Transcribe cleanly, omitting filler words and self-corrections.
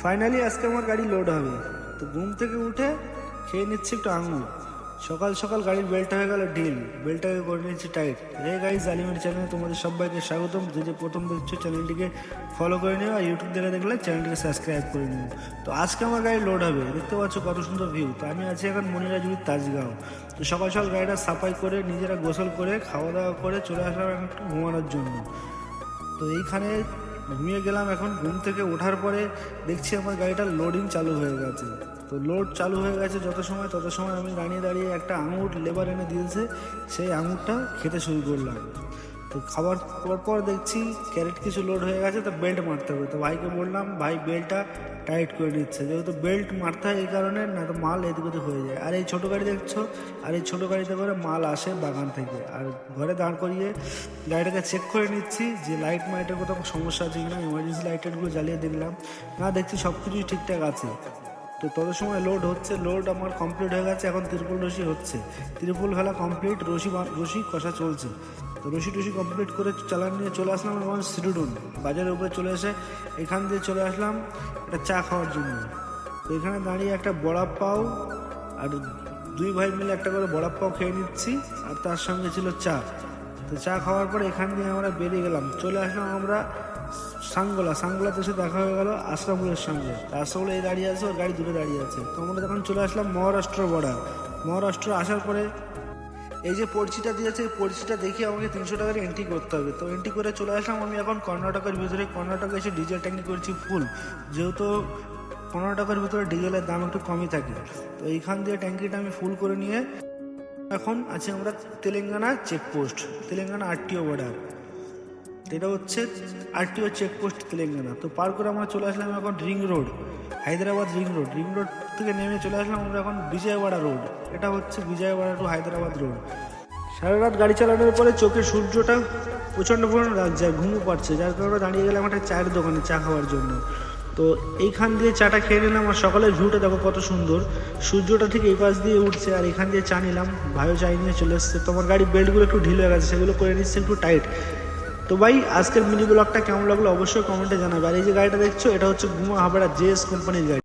Finally আজকে আমার গাড়ি লোড হবে। তো ঘুম থেকে উঠে খেয়ে নিচ্ছি একটু আঙুর। সকাল সকাল গাড়ির বেলটা হয়ে গেল ঢিল, বেলটাকে করে নিচ্ছি টাইট। হে গাইস, আলিমের চ্যানেলে তোমাদের সবাইকে স্বাগতম। যে প্রথম দেখছো চ্যানেলটিকে ফলো করে নিও, আর ইউটিউব থেকে দেখলে চ্যানেলটিকে সাবস্ক্রাইব করে নিও। তো আজকে আমার গাড়ি লোড হবে, দেখতে পাচ্ছ কত সুন্দর ভিউ। তো আমি আছি এখন মনিরাজুরির তাজগাঁও। তো সকাল সকাল গাড়িটা সাফাই করে নিজেরা গোসল করে খাওয়া দাওয়া করে চলে আসলাম একটু ঘুমানোর জন্য। তো এইখানে ঘুমিয়ে গেলাম। এখন ঘুম থেকে ওঠার পরে দেখছি আমার গাড়িটা লোডিং চালু হয়ে গেছে। তো লোড চালু হয়ে গেছে তত সময় আমি দাঁড়িয়ে দাঁড়িয়ে একটা আঙুর লেবার এনে দিয়েছে, সেই আঙুরটা খেতে শুরু করলাম। তো খাবার পর দেখছি ক্যারেট কিছু লোড হয়ে গেছে, তো বেল্ট মারতে হবে। তো ভাইকে বললাম, ভাই বেল্টটা টাইট করে নিচ্ছে, যেহেতু বেল্ট মারতে হয় এই কারণে, না তো মাল এদিক ওদিক হয়ে যায়। আর এই ছোটো গাড়ি দেখছো, আর এই ছোটো গাড়িতে করে মাল আসে বাগান থেকে। আর ঘরে দাঁড় করিয়ে গাড়িটাকে চেক করে নিচ্ছি যে লাইট মাইটের কোথাও সমস্যা আছে কিনা। এমার্জেন্সি লাইটেরগুলো জ্বালিয়ে দেখলাম, না দেখছি সব কিছুই ঠিকঠাক আছে। তো তত সময় লোড হচ্ছে, লোড আমার কমপ্লিট হয়ে গেছে। এখন ত্রিপল রশি হচ্ছে, ত্রিপল ফেলা কমপ্লিট, রশি কষা চলছে। তো রশি টশি কমপ্লিট করে চালান নিয়ে চলে আসলাম আমার সিরুডুন বাজারের উপরে। চলে এসে এখান দিয়ে চলে আসলাম একটা চা খাওয়ার জন্য। তো এখানে দাঁড়িয়ে একটা বড়া পাও আর দুই ভাই মিলে একটা করে বড়া পাও খেয়ে নিচ্ছি, আর তার সঙ্গে ছিল চা। তো চা খাওয়ার পরে এখান দিয়ে আমরা বেরিয়ে গেলাম, চলে আসলাম আমরা সাংগোলাতে এসে দেখা হয়ে গেল আশরাফুলের সঙ্গে। আশরাফুল এই দাঁড়িয়ে আছে, ওর গাড়ি দূরে দাঁড়িয়ে আছে। তো আমরা তখন চলে আসলাম মহারাষ্ট্র বর্ডার। মহারাষ্ট্র আসার পরে এই যে পরিচিটা দিয়েছে, এই পরিচিটা দেখে আমাকে 300 টাকার এন্ট্রি করতে হবে। তো এন্ট্রি করে চলে আসলাম আমি এখন কর্ণাটকের ভিতরে। কর্ণাটকে এসে ডিজেল ট্যাঙ্কি করেছি ফুল, যেহেতু 15 টাকার ভিতরে ডিজেলের দাম একটু কমই থাকে। তো এইখান দিয়ে ট্যাঙ্কিটা আমি ফুল করে নিয়ে এখন আছি আমরা Telangana checkpost, Telangana RTO border. এটা হচ্ছে আরটিও চেকপোস্ট তেলেঙ্গানা। তো পার করে আমরা চলে আসলাম এখন ring road, Hyderabad ring road. Ring road থেকে নেমে চলে আসলাম আমরা এখন বিজয়ওয়াড়া রোড। এটা হচ্ছে বিজয়ওয়াড়া টু হায়দ্রাবাদ রোড। সারা রাত গাড়ি চালানোর পরে চোখের সূর্যটা প্রচণ্ড লাগছে, আর ঘুমও পাচ্ছে, যার কারণে দাঁড়িয়ে গেলাম একটা চায়ের দোকানে চা খাওয়ার জন্য। তো এইখান দিয়ে চাটা খেয়ে নিলাম, আর সকালের ভিউটা দেখো কত সুন্দর, সূর্যটা ঠিক এই পাশ দিয়ে উঠছে। আর এখান দিয়ে চা নিলাম, ভাইও চাই নিয়ে চলে এসছে। তো আমার গাড়ির বেল্টগুলো একটু ঢিল হয়ে গেছে, সেগুলো করে নিচ্ছে একটু টাইট। তো ভাই আজকের মিনি ব্লগটা কেমন লাগলো অবশ্যই কমেন্টে জানাবে। আর এই যে গাড়িটা দেখছো, এটা হচ্ছে গুমা হাবড়া জেএস কোম্পানির গাড়ি।